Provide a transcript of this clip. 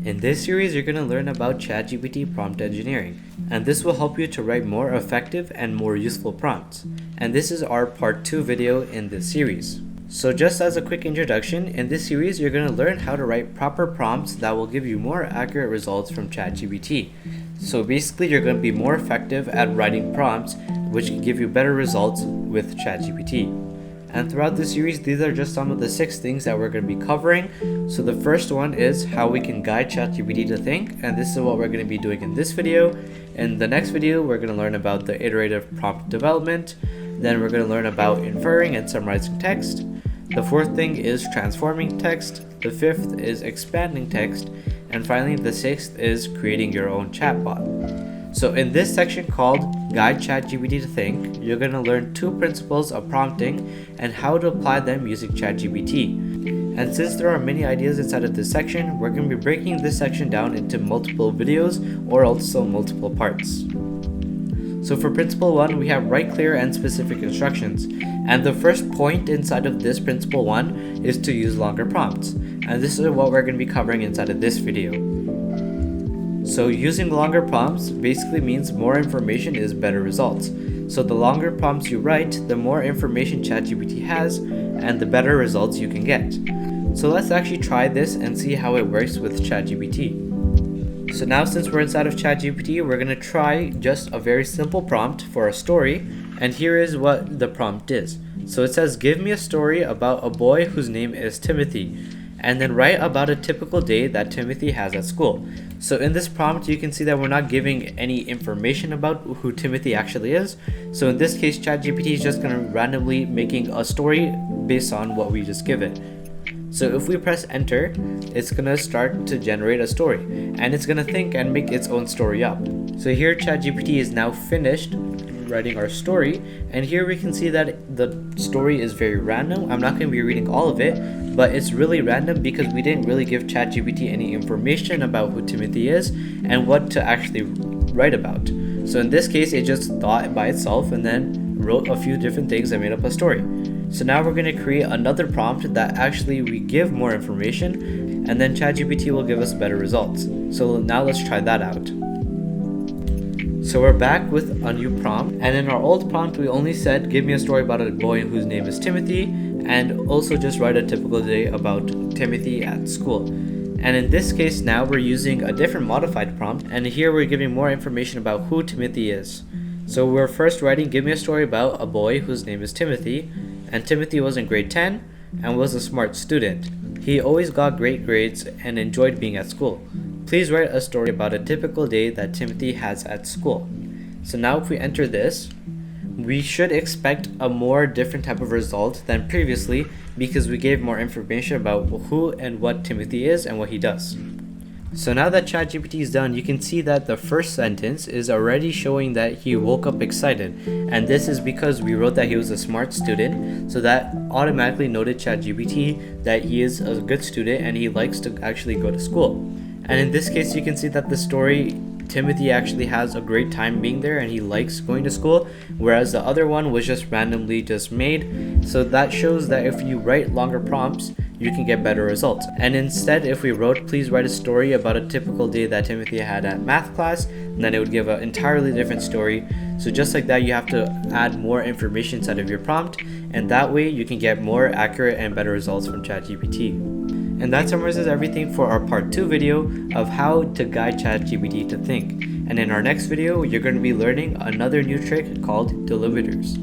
In this series, you're going to learn about ChatGPT Prompt Engineering, and this will help you to write more effective and more useful prompts. And this is our part 2 video in this series. So just as a quick introduction, in this series, you're going to learn how to write proper prompts that will give you more accurate results from ChatGPT. So basically, you're going to be more effective at writing prompts, which can give you better results with ChatGPT. And throughout this series, these are just some of the 6 things that we're going to be covering. So the first one is how we can guide ChatGPT to think, and this is what we're going to be doing in this video. In the next video, we're going to learn about the iterative prompt development. Then we're going to learn about inferring and summarizing text. The fourth thing is transforming text. The fifth is expanding text. And finally, the sixth is creating your own chatbot. So in this section called Guide ChatGPT to Think, you're going to learn 2 principles of prompting and how to apply them using ChatGPT. And since there are many ideas inside of this section, we're going to be breaking this section down into multiple videos or also multiple parts. So for principle 1, we have write clear and specific instructions. And the first point inside of this principle 1 is to use longer prompts. And this is what we're going to be covering inside of this video. So using longer prompts basically means more information is better results. So the longer prompts you write, the more information ChatGPT has and the better results you can get. So let's actually try this and see how it works with ChatGPT. So now since we're inside of ChatGPT, we're going to try just a very simple prompt for a story, and here is what the prompt is. So it says, give me a story about a boy whose name is Timothy, and then write about a typical day that Timothy has at school. So in this prompt, you can see that we're not giving any information about who Timothy actually is. So in this case, ChatGPT is just going to randomly making a story based on what we just give it. So if we press enter, it's going to start to generate a story, and it's going to think and make its own story up. So here ChatGPT is now finished writing our story, and here we can see that the story is very random. I'm not going to be reading all of it, but it's really random because we didn't really give ChatGPT any information about who Timothy is and what to actually write about. So in this case, it just thought by itself and then wrote a few different things and made up a story. So now we're going to create another prompt that actually we give more information, and then ChatGPT will give us better results. So now let's try that out. So we're back with a new prompt, and in our old prompt we only said give me a story about a boy whose name is Timothy, and also just write a typical day about Timothy at school. And in this case now we're using a different modified prompt, and here we're giving more information about who Timothy is. So we're first writing give me a story about a boy whose name is Timothy, and Timothy was in grade 10 and was a smart student. He always got great grades and enjoyed being at school. Please write a story about a typical day that Timothy has at school. So now if we enter this, we should expect a more different type of result than previously because we gave more information about who and what Timothy is and what he does. So now that ChatGPT is done, you can see that the first sentence is already showing that he woke up excited. And this is because we wrote that he was a smart student, so that automatically noted ChatGPT that he is a good student and he likes to actually go to school. And in this case, you can see that the story, Timothy actually has a great time being there and he likes going to school, whereas the other one was just randomly just made. So that shows that if you write longer prompts, you can get better results. And instead, if we wrote, please write a story about a typical day that Timothy had at math class, then it would give an entirely different story. So just like that, you have to add more information inside of your prompt, and that way you can get more accurate and better results from ChatGPT. And that summarizes everything for our part 2 video of how to guide ChatGPT to think. And in our next video, you're going to be learning another new trick called delimiters.